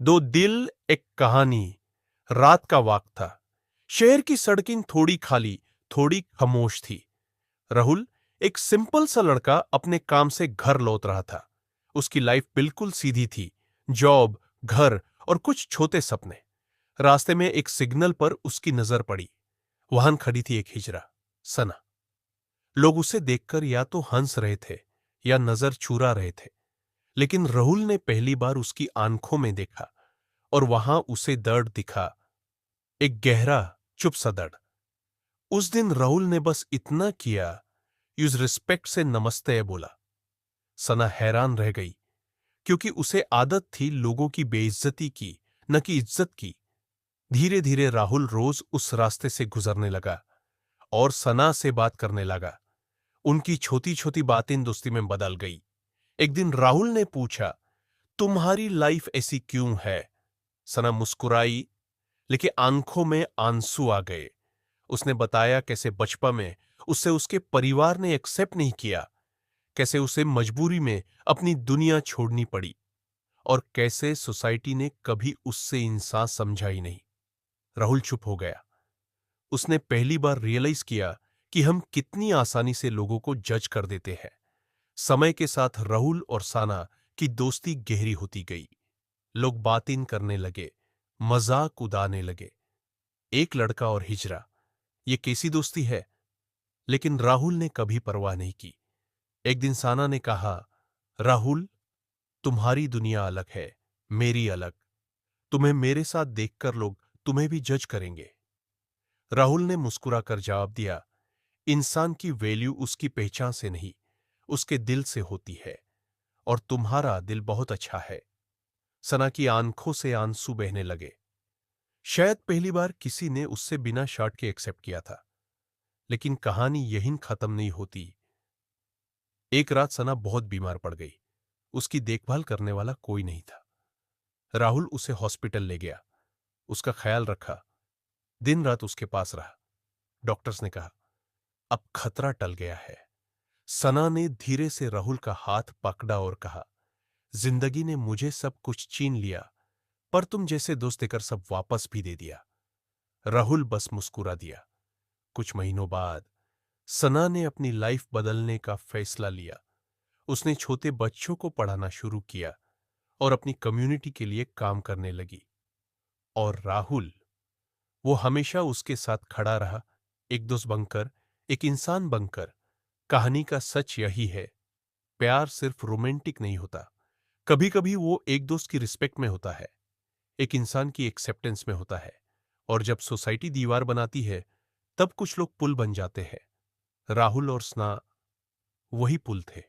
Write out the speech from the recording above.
दो दिल एक कहानी। रात का वक्त था। शहर की सड़कें थोड़ी खाली, थोड़ी खामोश थी। राहुल, एक सिंपल सा लड़का, अपने काम से घर लौट रहा था। उसकी लाइफ बिल्कुल सीधी थी। जॉब, घर और कुछ छोटे सपने। रास्ते में एक सिग्नल पर उसकी नजर पड़ी। वहां खड़ी थी एक हिजरा, सना। लोग उसे देखकर या तो हंस रहे थे या नजर चुरा रहे थे, लेकिन राहुल ने पहली बार उसकी आंखों में देखा और वहां उसे दर्द दिखा, एक गहरा, चुप सा दर्द। उस दिन राहुल ने बस इतना किया, यूज रिस्पेक्ट से नमस्ते बोला। सना हैरान रह गई, क्योंकि उसे आदत थी लोगों की बेइज्जती की, न कि इज्जत की। धीरे धीरे राहुल रोज उस रास्ते से गुजरने लगा और सना से बात करने लगा। उनकी छोटी छोटी बातें दोस्ती में बदल गई। एक दिन राहुल ने पूछा, तुम्हारी लाइफ ऐसी क्यों है? सना मुस्कुराई, लेकिन आंखों में आंसू आ गए। उसने बताया कैसे बचपन में उसे उसके परिवार ने एक्सेप्ट नहीं किया, कैसे उसे मजबूरी में अपनी दुनिया छोड़नी पड़ी, और कैसे सोसाइटी ने कभी उससे इंसान समझा ही नहीं। राहुल चुप हो गया। उसने पहली बार रियलाइज किया कि हम कितनी आसानी से लोगों को जज कर देते हैं। समय के साथ राहुल और साना की दोस्ती गहरी होती गई। लोग बातें करने लगे, मजाक उड़ाने लगे। एक लड़का और हिजरा, ये कैसी दोस्ती है? लेकिन राहुल ने कभी परवाह नहीं की। एक दिन साना ने कहा, राहुल, तुम्हारी दुनिया अलग है, मेरी अलग। तुम्हें मेरे साथ देखकर लोग तुम्हें भी जज करेंगे। राहुल ने मुस्कुराकर जवाब दिया, इंसान की वैल्यू उसकी पहचान से नहीं, उसके दिल से होती है, और तुम्हारा दिल बहुत अच्छा है। सना की आंखों से आंसू बहने लगे। शायद पहली बार किसी ने उससे बिना शर्ट के एक्सेप्ट किया था। लेकिन कहानी यहीं खत्म नहीं होती। एक रात सना बहुत बीमार पड़ गई। उसकी देखभाल करने वाला कोई नहीं था। राहुल उसे हॉस्पिटल ले गया, उसका ख्याल रखा, दिन रात उसके पास रहा। डॉक्टर्स ने कहा, अब खतरा टल गया है। सना ने धीरे से राहुल का हाथ पकड़ा और कहा, जिंदगी ने मुझे सब कुछ छीन लिया, पर तुम जैसे दोस्त देकर सब वापस भी दे दिया। राहुल बस मुस्कुरा दिया। कुछ महीनों बाद सना ने अपनी लाइफ बदलने का फैसला लिया। उसने छोटे बच्चों को पढ़ाना शुरू किया और अपनी कम्युनिटी के लिए काम करने लगी। और राहुल, वो हमेशा उसके साथ खड़ा रहा, एक दोस्त बनकर, एक इंसान बनकर। कहानी का सच यही है, प्यार सिर्फ रोमांटिक नहीं होता। कभी कभी वो एक दोस्त की रिस्पेक्ट में होता है, एक इंसान की एक्सेप्टेंस में होता है। और जब सोसाइटी दीवार बनाती है, तब कुछ लोग पुल बन जाते हैं। राहुल और सना वही पुल थे।